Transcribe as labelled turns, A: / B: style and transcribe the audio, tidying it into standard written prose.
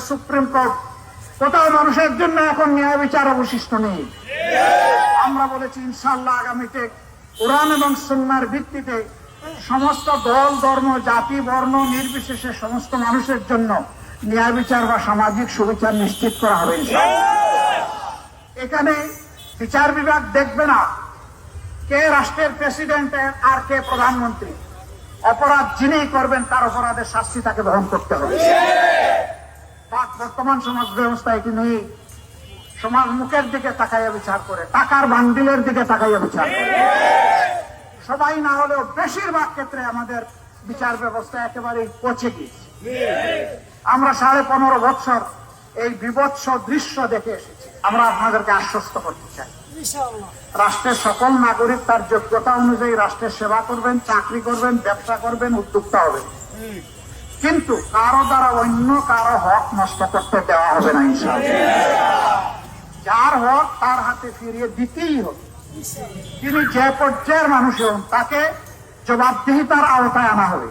A: Supreme court কোথাও মানুষের জন্য এখন ন্যায় বিচার অবশিষ্ট নেই। আমরা বলেছি ইনশাআল্লাহ আগামীতে কোরআন এবং সুন্নাহর ভিত্তিতে সমস্ত দল, ধর্ম, জাতি, বর্ণ নির্বিশেষে সমস্ত মানুষের জন্য ন্যায় বিচার বা সামাজিক সুবিচার নিশ্চিত করা হবে ইনশাআল্লাহ। এখানে বিচার বিভাগ দেখবে না কে রাষ্ট্রের প্রেসিডেন্ট আর কে প্রধানমন্ত্রী। অপরাধ যিনি করবেন তার অপরাধের শাস্তি তাকে বহন করতে হবে। বর্তমান সমাজ ব্যবস্থায় কিন্তু সমাজ মুখের দিকে তাকাইয়া বিচার করে, টাকার বান্ডিলের দিকে তাকাইয়া বিচার করে। সবাই না হলেও বেশিরভাগ ক্ষেত্রে আমাদের বিচার ব্যবস্থা একেবারে পচে গিয়েছে। আমরা 15.5 বছর এই বিভৎস দৃশ্য দেখে এসেছি। আমরা আপনাদেরকে আশ্বস্ত করতে চাই, রাষ্ট্রের সকল নাগরিক তার যোগ্যতা অনুযায়ী রাষ্ট্রের সেবা করবেন, চাকরি করবেন, ব্যবসা করবেন, উদ্যোক্তা হবেন, কিন্তু কারো দ্বারা অন্য কারো হক নষ্ট করতে দেওয়া হবে না ইনশাআল্লাহ। যার হক তার হাতে ফিরিয়ে দিতেই হবে। তিনি যে পর্যায়ের মানুষ হন তাকে জবাবদিহিতার আওতায় আনা হবে।